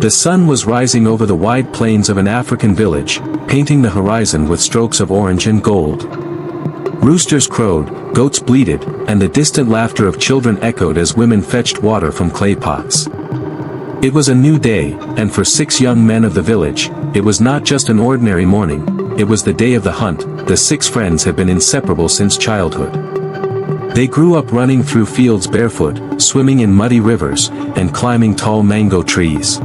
The sun was rising over the wide plains of an African village, painting the horizon with strokes of orange and gold. Roosters crowed, goats bleated, and the distant laughter of children echoed as women fetched water from clay pots. It was a new day, and for 6 young men of the village, it was not just an ordinary morning, it was the day of the hunt. The 6 friends had been inseparable since childhood. They grew up running through fields barefoot, swimming in muddy rivers, and climbing tall mango trees.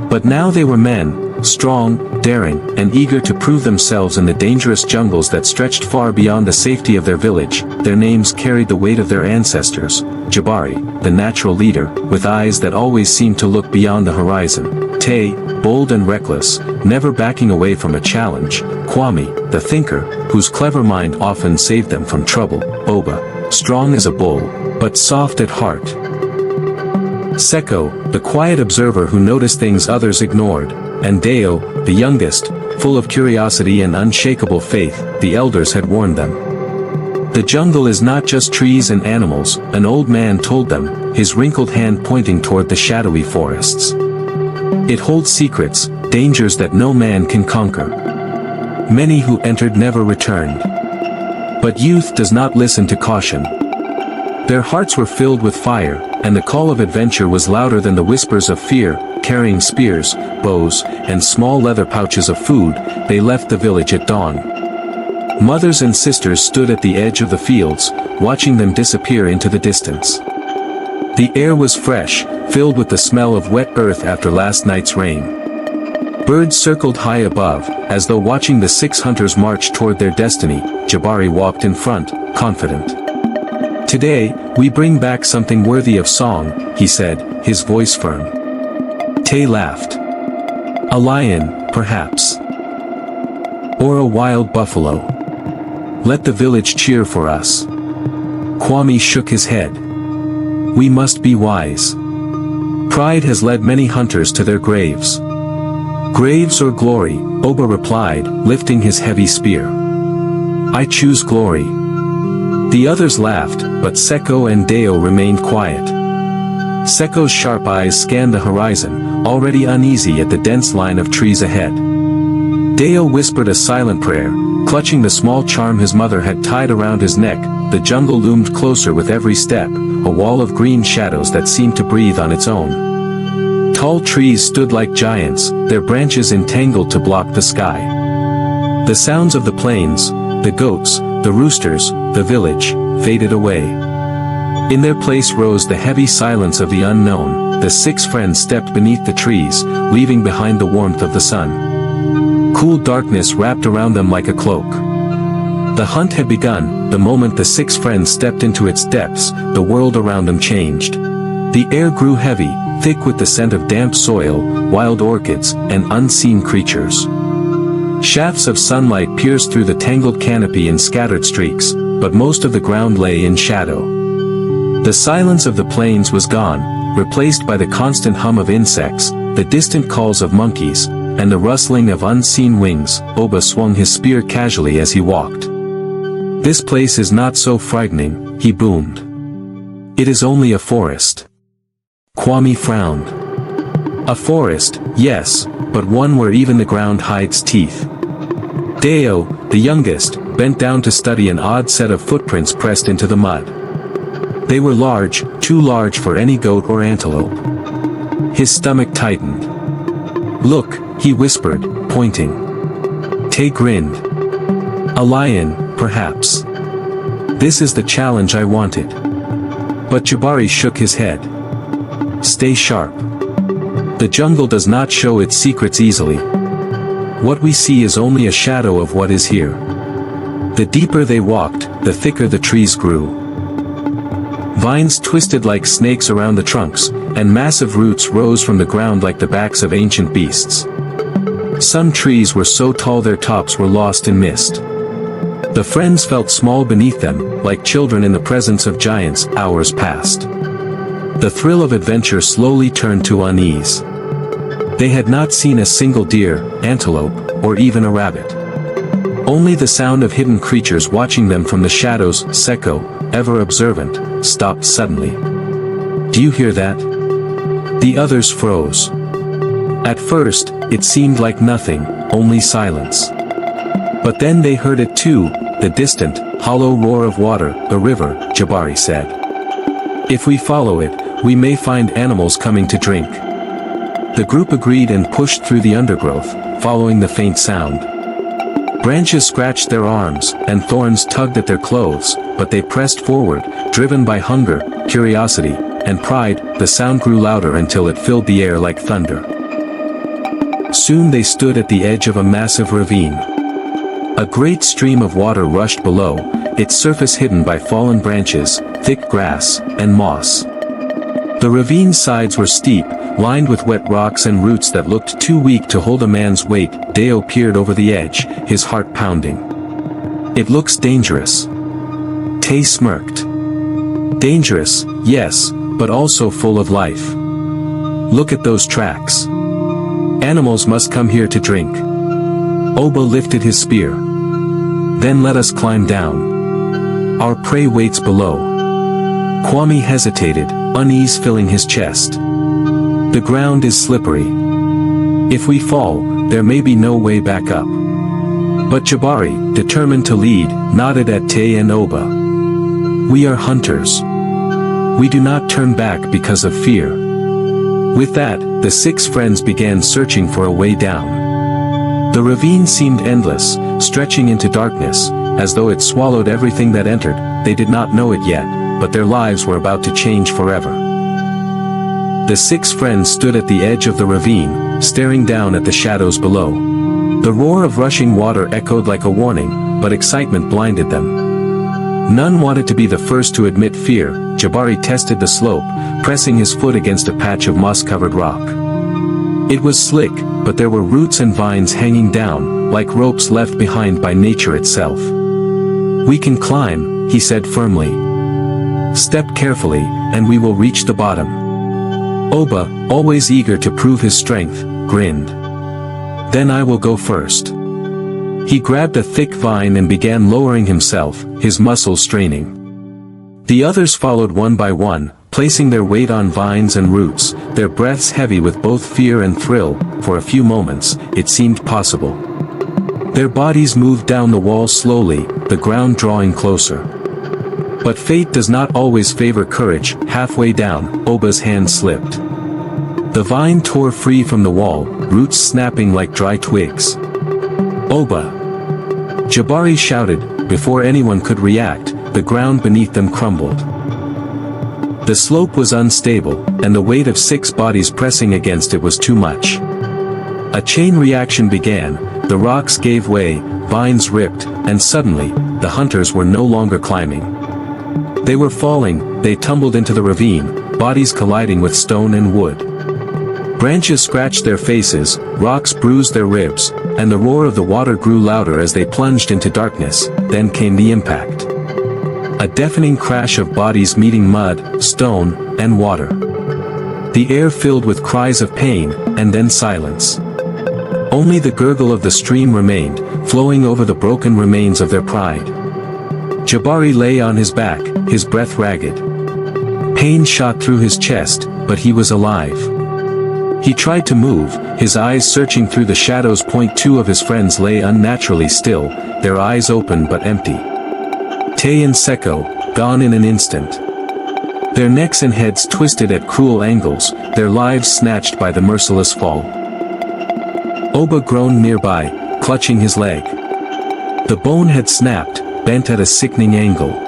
But now they were men, strong, daring, and eager to prove themselves in the dangerous jungles that stretched far beyond the safety of their village. Their names carried the weight of their ancestors: Jabari, the natural leader, with eyes that always seemed to look beyond the horizon; Tay, bold and reckless, never backing away from a challenge; Kwame, the thinker, whose clever mind often saved them from trouble; Oba, strong as a bull, but soft at heart; Seko, the quiet observer who noticed things others ignored; and Deo, the youngest, full of curiosity and unshakable faith. The elders had warned them. The jungle is not just trees and animals, an old man told them, his wrinkled hand pointing toward the shadowy forests. It holds secrets, dangers that no man can conquer. Many who entered never returned. But youth does not listen to caution. Their hearts were filled with fire, and the call of adventure was louder than the whispers of fear. Carrying spears, bows, and small leather pouches of food, they left the village at dawn. Mothers and sisters stood at the edge of the fields, watching them disappear into the distance. The air was fresh, filled with the smell of wet earth after last night's rain. Birds circled high above, as though watching the 6 hunters march toward their destiny. Jabari walked in front, confident. "Today, we bring back something worthy of song," he said, his voice firm. Tay laughed. "A lion, perhaps. Or a wild buffalo. Let the village cheer for us." Kwame shook his head. "We must be wise. Pride has led many hunters to their graves." "Graves or glory," Oba replied, lifting his heavy spear. "I choose glory." The others laughed, but Seko and Deo remained quiet. Seko's sharp eyes scanned the horizon, already uneasy at the dense line of trees ahead. Deo whispered a silent prayer, clutching the small charm his mother had tied around his neck. The jungle loomed closer with every step, a wall of green shadows that seemed to breathe on its own. Tall trees stood like giants, their branches entangled to block the sky. The sounds of the plains, the goats, the roosters, the village, faded away. In their place rose the heavy silence of the unknown. The 6 friends stepped beneath the trees, leaving behind the warmth of the sun. Cool darkness wrapped around them like a cloak. The hunt had begun. The moment the 6 friends stepped into its depths, the world around them changed. The air grew heavy, thick with the scent of damp soil, wild orchids, and unseen creatures. Shafts of sunlight pierced through the tangled canopy in scattered streaks, but most of the ground lay in shadow. The silence of the plains was gone, replaced by the constant hum of insects, the distant calls of monkeys, and the rustling of unseen wings. Oba swung his spear casually as he walked. "This place is not so frightening," he boomed. "It is only a forest." Kwame frowned. "A forest, yes, but one where even the ground hides teeth." Deo, the youngest, bent down to study an odd set of footprints pressed into the mud. They were large, too large for any goat or antelope. His stomach tightened. "Look," he whispered, pointing. Tay grinned. "A lion, perhaps. This is the challenge I wanted." But Jabari shook his head. "Stay sharp. The jungle does not show its secrets easily. What we see is only a shadow of what is here." The deeper they walked, the thicker the trees grew. Vines twisted like snakes around the trunks, and massive roots rose from the ground like the backs of ancient beasts. Some trees were so tall their tops were lost in mist. The friends felt small beneath them, like children in the presence of giants. Hours passed. The thrill of adventure slowly turned to unease. They had not seen a single deer, antelope, or even a rabbit. Only the sound of hidden creatures watching them from the shadows. Seko, ever observant, stopped suddenly. "Do you hear that?" The others froze. At first, it seemed like nothing, only silence. But then they heard it too, the distant, hollow roar of water, the river, Jabari said. If we follow it, we may find animals coming to drink. The group agreed and pushed through the undergrowth, following the faint sound. Branches scratched their arms, and thorns tugged at their clothes, but they pressed forward, driven by hunger, curiosity, and pride. The sound grew louder until it filled the air like thunder. Soon they stood at the edge of a massive ravine. A great stream of water rushed below, its surface hidden by fallen branches, thick grass, and moss. The ravine's sides were steep, lined with wet rocks and roots that looked too weak to hold a man's weight. Deo peered over the edge, his heart pounding. It looks dangerous. Tay smirked. Dangerous, yes, but also full of life. Look at those tracks. Animals must come here to drink. Oba lifted his spear. Then let us climb down. Our prey waits below. Kwame hesitated, unease filling his chest. The ground is slippery. If we fall, there may be no way back up. But Jabari, determined to lead, nodded at Tay and Oba. We are hunters. We do not turn back because of fear. With that, the 6 friends began searching for a way down. The ravine seemed endless, stretching into darkness, as though it swallowed everything that entered. They did not know it yet, but their lives were about to change forever. The 6 friends stood at the edge of the ravine, staring down at the shadows below. The roar of rushing water echoed like a warning, but excitement blinded them. None wanted to be the first to admit fear. Jabari tested the slope, pressing his foot against a patch of moss-covered rock. It was slick, but there were roots and vines hanging down, like ropes left behind by nature itself. We can climb, he said firmly. Step carefully, and we will reach the bottom. Oba, always eager to prove his strength, grinned. Then I will go first. He grabbed a thick vine and began lowering himself, his muscles straining. The others followed one by one, placing their weight on vines and roots, their breaths heavy with both fear and thrill. For a few moments, it seemed possible. Their bodies moved down the wall slowly, the ground drawing closer. But fate does not always favor courage. Halfway down, Oba's hand slipped. The vine tore free from the wall, roots snapping like dry twigs. Oba! Jabari shouted. Before anyone could react, the ground beneath them crumbled. The slope was unstable, and the weight of 6 bodies pressing against it was too much. A chain reaction began, the rocks gave way, vines ripped, and suddenly, the hunters were no longer climbing. They were falling. They tumbled into the ravine, bodies colliding with stone and wood. Branches scratched their faces, rocks bruised their ribs, and the roar of the water grew louder as they plunged into darkness. Then came the impact. A deafening crash of bodies meeting mud, stone, and water. The air filled with cries of pain, and then silence. Only the gurgle of the stream remained, flowing over the broken remains of their pride. Jabari lay on his back, his breath ragged. Pain shot through his chest, but he was alive. He tried to move, his eyes searching through the shadows. 2 of his friends lay unnaturally still, their eyes open but empty. Tay and Seko, gone in an instant. Their necks and heads twisted at cruel angles, their lives snatched by the merciless fall. Oba groaned nearby, clutching his leg. The bone had snapped, bent at a sickening angle.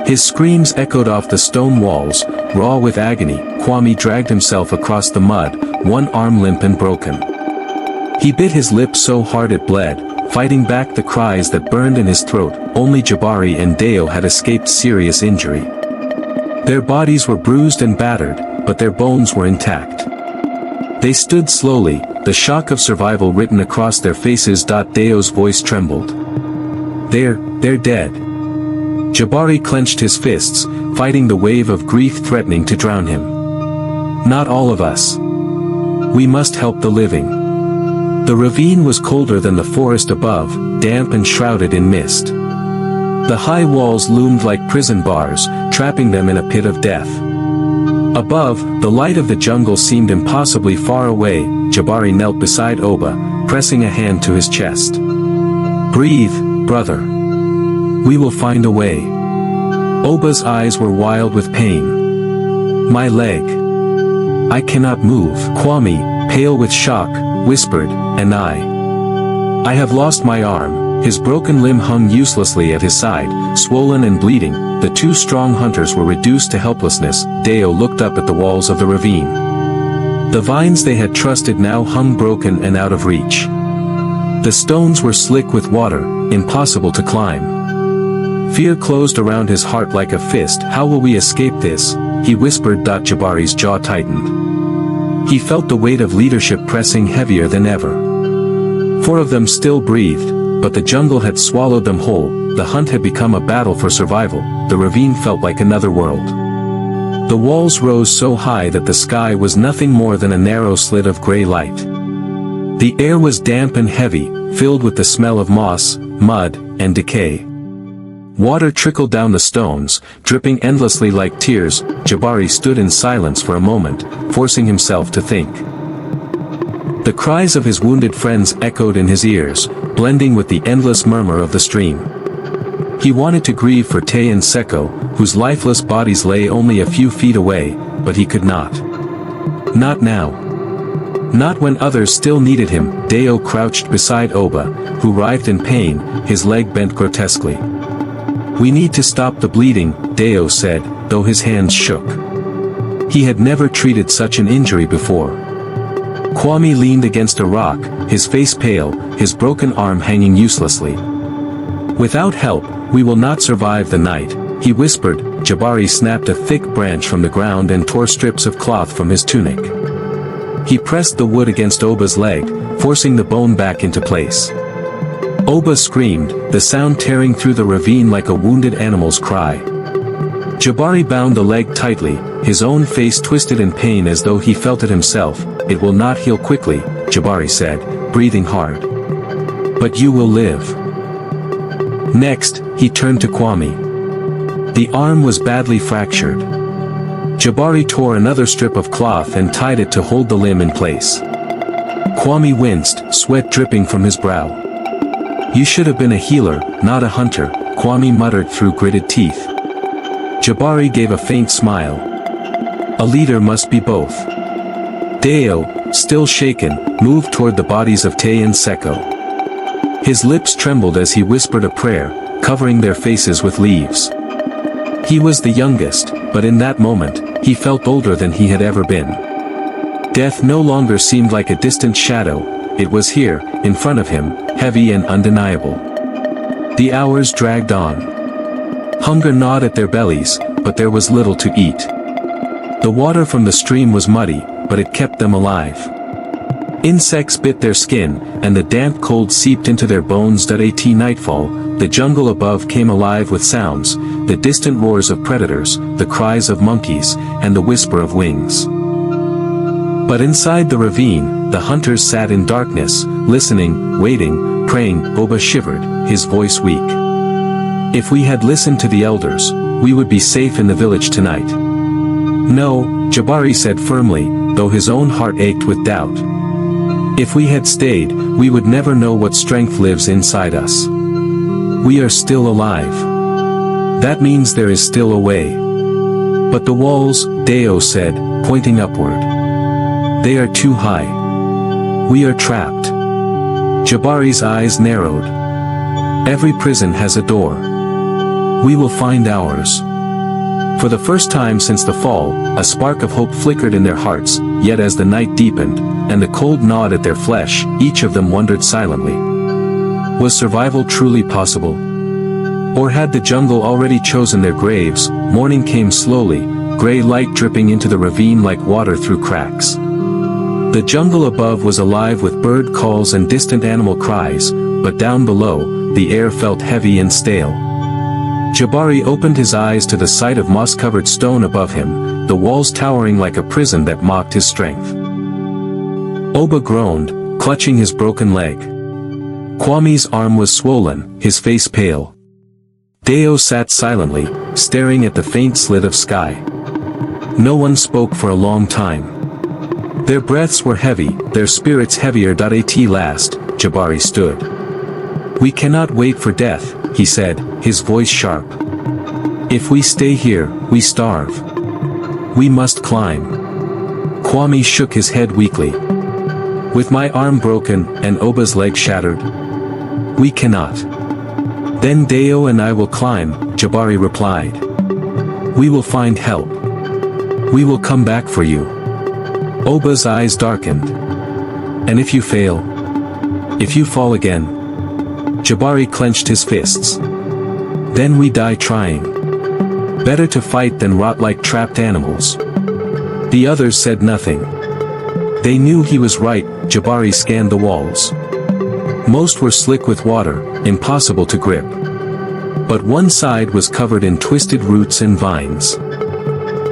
His screams echoed off the stone walls, raw with agony. Kwame dragged himself across the mud, one arm limp and broken. He bit his lip so hard it bled, fighting back the cries that burned in his throat. Only Jabari and Deo had escaped serious injury. Their bodies were bruised and battered, but their bones were intact. They stood slowly, the shock of survival written across their faces. Deo's voice trembled. They're dead. Jabari clenched his fists, fighting the wave of grief threatening to drown him. Not all of us. We must help the living. The ravine was colder than the forest above, damp and shrouded in mist. The high walls loomed like prison bars, trapping them in a pit of death. Above, the light of the jungle seemed impossibly far away. Jabari knelt beside Oba, pressing a hand to his chest. "Breathe, brother. We will find a way." Oba's eyes were wild with pain. "My leg. I cannot move." Kwame, pale with shock, whispered, "And I have lost my arm." His broken limb hung uselessly at his side, swollen and bleeding. The two strong hunters were reduced to helplessness. Deo looked up at the walls of the ravine. The vines they had trusted now hung broken and out of reach. The stones were slick with water, impossible to climb. Fear closed around his heart like a fist. "How will we escape this?" he whispered. Jabari's jaw tightened. He felt the weight of leadership pressing heavier than ever. Four of them still breathed, but the jungle had swallowed them whole. The hunt had become a battle for survival. The ravine felt like another world. The walls rose so high that the sky was nothing more than a narrow slit of gray light. The air was damp and heavy, filled with the smell of moss, mud, and decay. Water trickled down the stones, dripping endlessly like tears. Jabari stood in silence for a moment, forcing himself to think. The cries of his wounded friends echoed in his ears, blending with the endless murmur of the stream. He wanted to grieve for Tay and Seko, whose lifeless bodies lay only a few feet away, but he could not. Not now. Not when others still needed him. Deo crouched beside Oba, who writhed in pain, his leg bent grotesquely. "We need to stop the bleeding," Deo said, though his hands shook. He had never treated such an injury before. Kwame leaned against a rock, his face pale, his broken arm hanging uselessly. "Without help, we will not survive the night," he whispered. Jabari snapped a thick branch from the ground and tore strips of cloth from his tunic. He pressed the wood against Oba's leg, forcing the bone back into place. Oba screamed, the sound tearing through the ravine like a wounded animal's cry. Jabari bound the leg tightly, his own face twisted in pain as though he felt it himself. "It will not heal quickly," Jabari said, breathing hard. "But you will live." Next, he turned to Kwame. The arm was badly fractured. Jabari tore another strip of cloth and tied it to hold the limb in place. Kwame winced, sweat dripping from his brow. "You should have been a healer, not a hunter," Kwame muttered through gritted teeth. Jabari gave a faint smile. "A leader must be both." Deo, still shaken, moved toward the bodies of Tay and Seko. His lips trembled as he whispered a prayer, covering their faces with leaves. He was the youngest, but in that moment, he felt older than he had ever been. Death no longer seemed like a distant shadow, it was here, in front of him, heavy and undeniable. The hours dragged on. Hunger gnawed at their bellies, but there was little to eat. The water from the stream was muddy, but it kept them alive. Insects bit their skin, and the damp cold seeped into their bones. At nightfall, the jungle above came alive with sounds, the distant roars of predators, the cries of monkeys, and the whisper of wings. But inside the ravine, the hunters sat in darkness, listening, waiting, praying. Oba shivered, his voice weak. "If we had listened to the elders, we would be safe in the village tonight." "No," Jabari said firmly, though his own heart ached with doubt. "If we had stayed, we would never know what strength lives inside us. We are still alive. That means there is still a way." "But the walls," Deo said, pointing upward. "They are too high. We are trapped." Jabari's eyes narrowed. "Every prison has a door. We will find ours." For the first time since the fall, a spark of hope flickered in their hearts, yet as the night deepened, and the cold gnawed at their flesh, each of them wondered silently. Was survival truly possible? Or had the jungle already chosen their graves? Morning came slowly, gray light dripping into the ravine like water through cracks. The jungle above was alive with bird calls and distant animal cries, but down below, the air felt heavy and stale. Jabari opened his eyes to the sight of moss-covered stone above him, the walls towering like a prison that mocked his strength. Oba groaned, clutching his broken leg. Kwame's arm was swollen, his face pale. Deo sat silently, staring at the faint slit of sky. No one spoke for a long time. Their breaths were heavy, their spirits heavier. At last, Jabari stood. "We cannot wait for death," he said, his voice sharp. "If we stay here, we starve. We must climb." Kwame shook his head weakly. "With my arm broken, and Oba's leg shattered? We cannot." "Then Deo and I will climb," Jabari replied. "We will find help. We will come back for you." Oba's eyes darkened. "And if you fail? If you fall again?" Jabari clenched his fists. "Then we die trying. Better to fight than rot like trapped animals." The others said nothing. They knew he was right. Jabari scanned the walls. Most were slick with water, impossible to grip. But one side was covered in twisted roots and vines.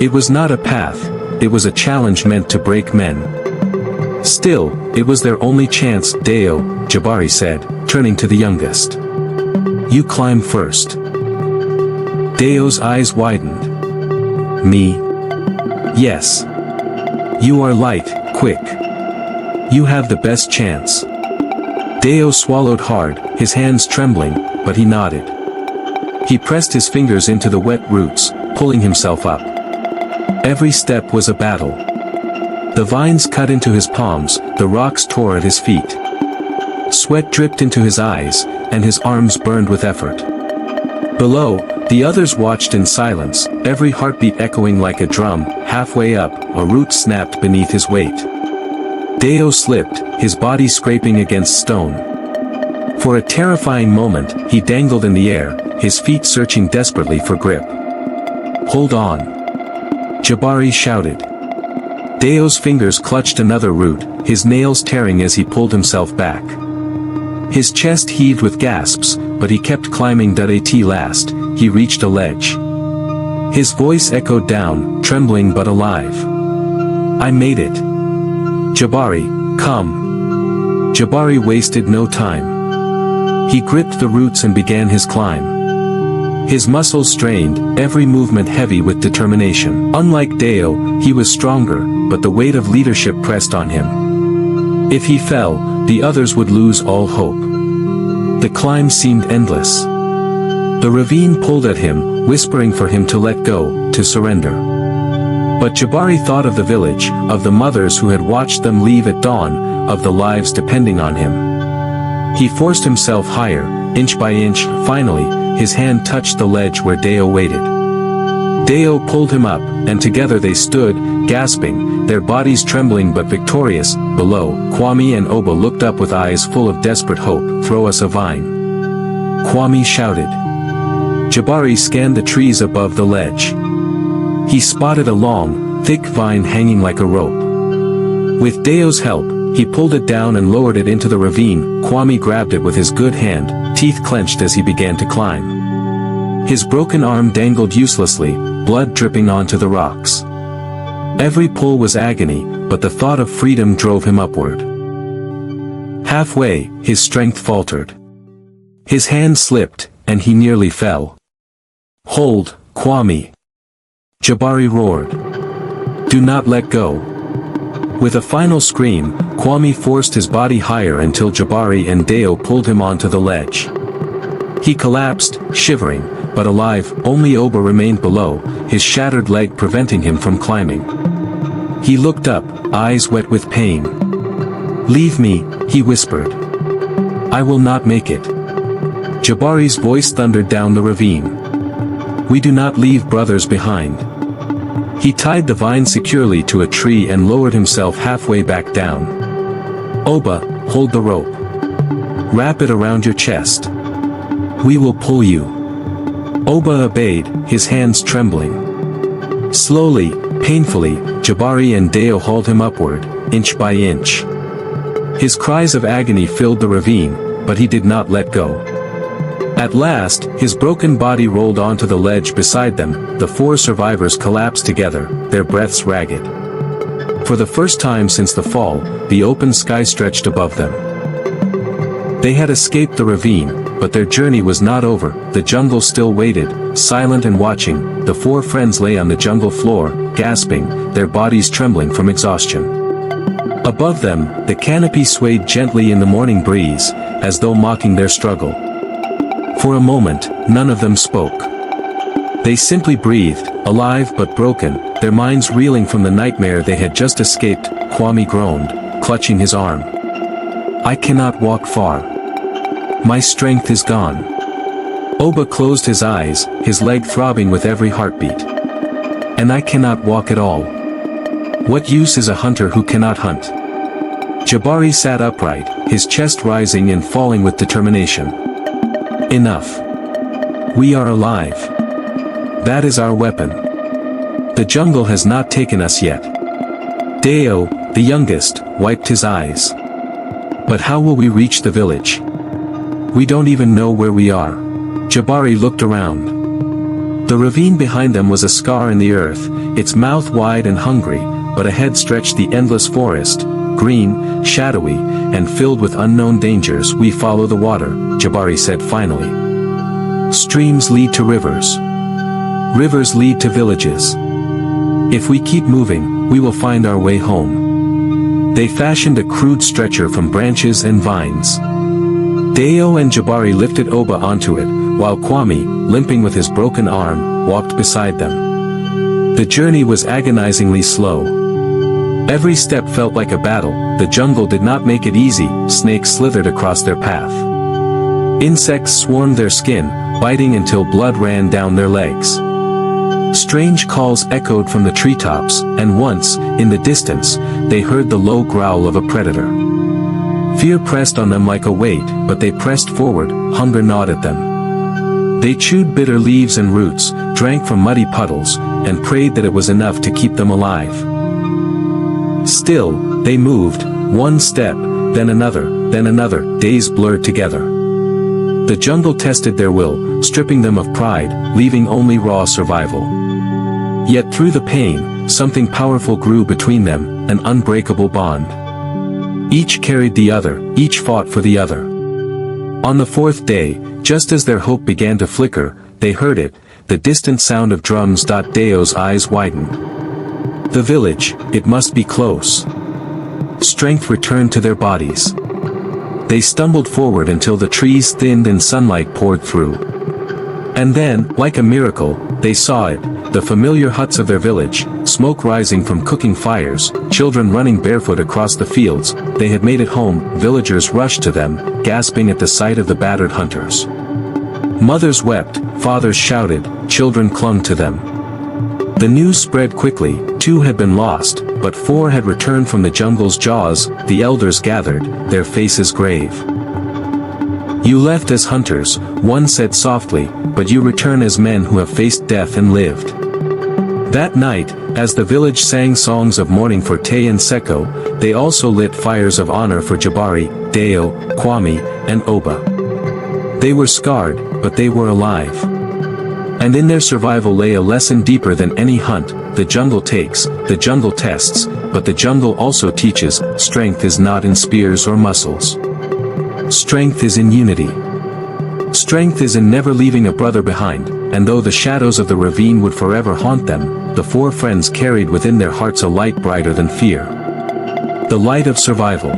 It was not a path, it was a challenge meant to break men. Still, it was their only chance. "Deo," Jabari said, turning to the youngest. "You climb first." Deo's eyes widened. "Me? Yes. You are light, quick. You have the best chance." Deo swallowed hard, his hands trembling, but he nodded. He pressed his fingers into the wet roots, pulling himself up. Every step was a battle. The vines cut into his palms, the rocks tore at his feet. Sweat dripped into his eyes, and his arms burned with effort. Below, the others watched in silence, every heartbeat echoing like a drum. Halfway up, a root snapped beneath his weight. Deo slipped, his body scraping against stone. For a terrifying moment, he dangled in the air, his feet searching desperately for grip. "Hold on!" Jabari shouted. Deo's fingers clutched another root, his nails tearing as he pulled himself back. His chest heaved with gasps, but he kept climbing. At last, he reached a ledge. His voice echoed down, trembling but alive. "I made it. Jabari, come." Jabari wasted no time. He gripped the roots and began his climb. His muscles strained, every movement heavy with determination. Unlike Deo, he was stronger, but the weight of leadership pressed on him. If he fell, the others would lose all hope. The climb seemed endless. The ravine pulled at him, whispering for him to let go, to surrender. But Jabari thought of the village, of the mothers who had watched them leave at dawn, of the lives depending on him. He forced himself higher, inch by inch. Finally, his hand touched the ledge where Deo waited. Deo pulled him up, and together they stood, gasping, their bodies trembling but victorious. Below, Kwame and Oba looked up with eyes full of desperate hope. "Throw us a vine," Kwame shouted. Jabari scanned the trees above the ledge. He spotted a long, thick vine hanging like a rope. With Deo's help, he pulled it down and lowered it into the ravine. Kwame grabbed it with his good hand, teeth clenched as he began to climb. His broken arm dangled uselessly, blood dripping onto the rocks. Every pull was agony, but the thought of freedom drove him upward. Halfway, his strength faltered. His hand slipped, and he nearly fell. "Hold, Kwame!" Jabari roared. "Do not let go." With a final scream, Kwame forced his body higher until Jabari and Deo pulled him onto the ledge. He collapsed, shivering, but alive. Only Oba remained below, his shattered leg preventing him from climbing. He looked up, eyes wet with pain. "Leave me," he whispered. "I will not make it." Jabari's voice thundered down the ravine. "We do not leave brothers behind." He tied the vine securely to a tree and lowered himself halfway back down. "Oba, hold the rope. Wrap it around your chest. We will pull you." Oba obeyed, his hands trembling. Slowly, painfully, Jabari and Deo hauled him upward, inch by inch. His cries of agony filled the ravine, but he did not let go. At last, his broken body rolled onto the ledge beside them. The four survivors collapsed together, their breaths ragged. For the first time since the fall, the open sky stretched above them. They had escaped the ravine, but their journey was not over. The jungle still waited, silent and watching. The four friends lay on the jungle floor, gasping, their bodies trembling from exhaustion. Above them, the canopy swayed gently in the morning breeze, as though mocking their struggle. For a moment, none of them spoke. They simply breathed, alive but broken, their minds reeling from the nightmare they had just escaped. Kwame groaned, clutching his arm. "I cannot walk far. My strength is gone." Oba closed his eyes, his leg throbbing with every heartbeat. "And I cannot walk at all. What use is a hunter who cannot hunt?" Jabari sat upright, his chest rising and falling with determination. "Enough. We are alive. That is our weapon. The jungle has not taken us yet." Deo, the youngest, wiped his eyes. "But how will we reach the village? We don't even know where we are." Jabari looked around. The ravine behind them was a scar in the earth, its mouth wide and hungry, but ahead stretched the endless forest, green, shadowy, and filled with unknown dangers. "We follow the water," Jabari said finally. "Streams lead to rivers. Rivers lead to villages. If we keep moving, we will find our way home." They fashioned a crude stretcher from branches and vines. Deo and Jabari lifted Oba onto it, while Kwame, limping with his broken arm, walked beside them. The journey was agonizingly slow. Every step felt like a battle. The jungle did not make it easy. Snakes slithered across their path. Insects swarmed their skin, biting until blood ran down their legs. Strange calls echoed from the treetops, and once, in the distance, they heard the low growl of a predator. Fear pressed on them like a weight, but they pressed forward. Hunger gnawed at them. They chewed bitter leaves and roots, drank from muddy puddles, and prayed that it was enough to keep them alive. Still, they moved, one step, then another, days blurred together. The jungle tested their will, stripping them of pride, leaving only raw survival. Yet through the pain, something powerful grew between them, an unbreakable bond. Each carried the other, each fought for the other. On the fourth day, just as their hope began to flicker, they heard it, the distant sound of drums. Deo's eyes widened. The village, it must be close. Strength returned to their bodies. They stumbled forward until the trees thinned and sunlight poured through. And then, like a miracle, they saw it, the familiar huts of their village, smoke rising from cooking fires, children running barefoot across the fields. They had made it home. Villagers rushed to them, gasping at the sight of the battered hunters. Mothers wept, fathers shouted, children clung to them. The news spread quickly. 2 had been lost, but 4 had returned from the jungle's jaws. The elders gathered, their faces grave. "You left as hunters," one said softly, "but you return as men who have faced death and lived." That night, as the village sang songs of mourning for Tay and Seko, they also lit fires of honor for Jabari, Deo, Kwame, and Oba. They were scarred, but they were alive. And in their survival lay a lesson deeper than any hunt. The jungle takes, the jungle tests, but the jungle also teaches. Strength is not in spears or muscles. Strength is in unity. Strength is in never leaving a brother behind, and though the shadows of the ravine would forever haunt them, the 4 friends carried within their hearts a light brighter than fear. The light of survival.